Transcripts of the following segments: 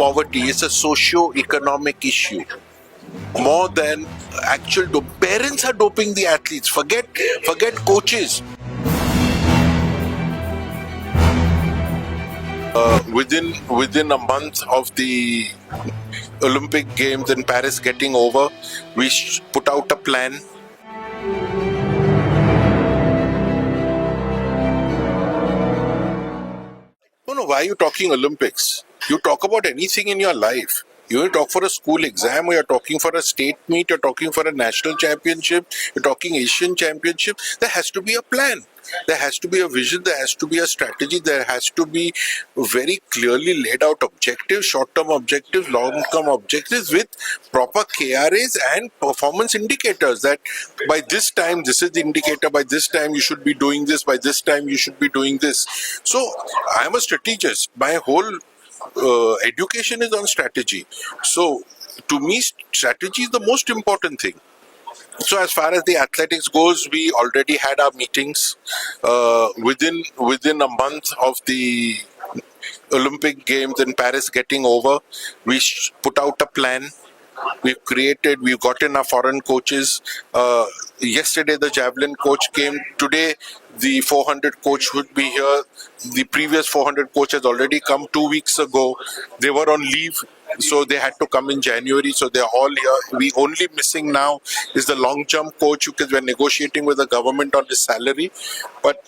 poverty. It's a socio-economic issue more than actual parents are doping the athletes. Forget coaches. Within a month of the Olympic Games in Paris getting over, we put out a plan. No, why are you talking Olympics? You talk about anything in your life. You talk for a school exam, or you're talking for a state meet, you're talking for a national championship, you're talking Asian championship. There has to be a plan. There has to be a vision, there has to be a strategy, there has to be very clearly laid out objectives, short-term objectives, long-term objectives with proper KRAs and performance indicators that by this time, this is the indicator, by this time you should be doing this, by this time you should be doing this. So I'm a strategist. My whole education is on strategy. So to me, strategy is the most important thing. So as far as the athletics goes, we already had our meetings within a month of the Olympic Games in Paris getting over. We put out a plan. We've gotten our foreign coaches. Yesterday the javelin coach came. Today the 400 coach would be here. The previous 400 coach has already come 2 weeks ago. They were on leave, so they had to come in January. So they're all here. We only missing now is the long jump coach, because we're negotiating with the government on his salary. But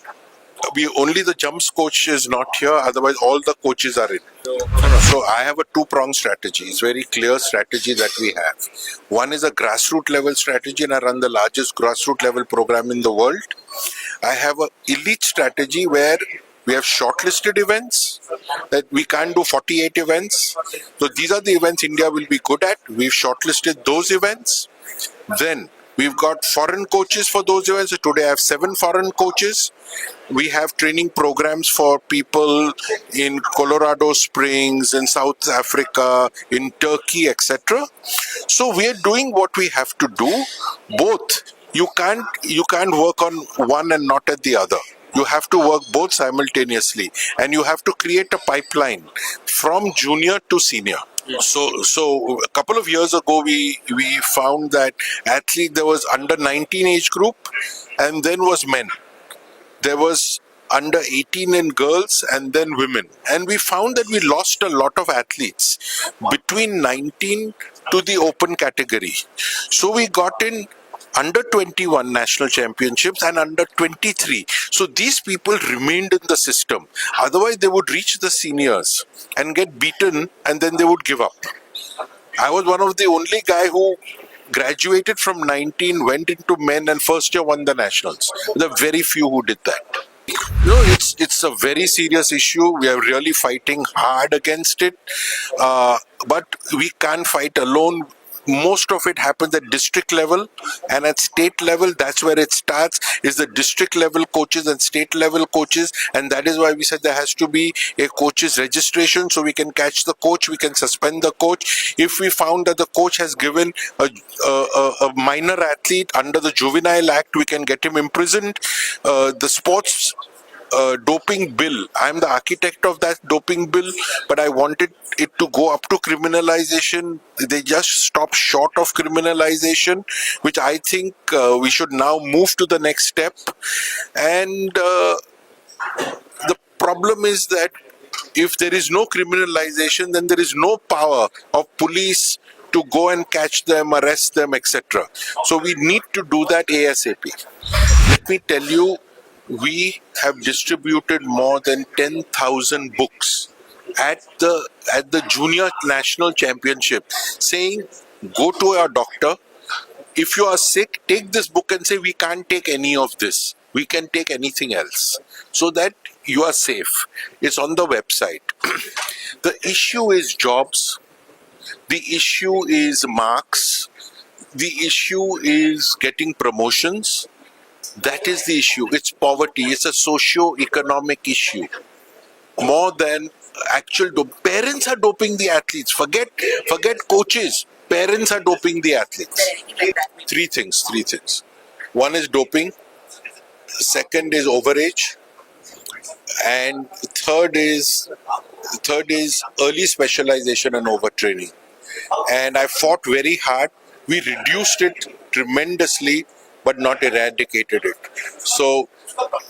only the jumps coach is not here. Otherwise, all the coaches are in. So I have a two-pronged strategy. It's a very clear strategy that we have. One is a grassroots level strategy, and I run the largest grassroots level program in the world. I have an elite strategy where we have shortlisted events that we can't do 48 events. So these are the events India will be good at. We've shortlisted those events. Then we've got foreign coaches for those events. So today I have 7 foreign coaches. We have training programs for people in Colorado Springs, in South Africa, in Turkey, etc. So we are doing what we have to do. Both. You can't work on one and not at the other. You have to work both simultaneously, and you have to create a pipeline from junior to senior. So a couple of years ago, we found that there was under 19 age group, and then was men. There was under 18 in girls, and then women. And we found that we lost a lot of athletes between 19 to the open category. So we got in under 21 national championships and under 23. So these people remained in the system. Otherwise, they would reach the seniors and get beaten, and then they would give up. I was one of the only guy who graduated from 19, went into men, and first year won the nationals. There are very few who did that. It's a very serious issue. We are really fighting hard against it. But we can't fight alone. Most of it happens at district level, and at state level, that's where it starts, is the district level coaches and state level coaches. And that is why we said there has to be a coach's registration, so we can catch the coach, we can suspend the coach. If we found that the coach has given a minor athlete under the Juvenile Act, we can get him imprisoned. The sports doping bill, I'm the architect of that doping bill, but I wanted it to go up to criminalization. They just stopped short of criminalization, which I think we should now move to the next step. And the problem is that if there is no criminalization, then there is no power of police to go and catch them, arrest them, etc. So we need to do that ASAP. Let me tell you, we have distributed more than 10,000 books at the junior national championship, saying, go to your doctor. If you are sick, take this book and say, we can't take any of this. We can take anything else, so that you are safe. It's on the website. The issue is jobs. The issue is marks. The issue is getting promotions. That is the issue. It's poverty. It's a socio-economic issue more than actual parents are doping the athletes. Forget coaches. Parents are doping the athletes. Three things. One is doping. Second is overage. And third is The third is early specialization and overtraining. And I fought very hard. We reduced it tremendously, but not eradicated it. So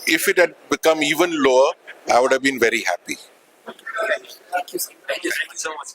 if it had become even lower, I would have been very happy. Thank you. Thank you so much.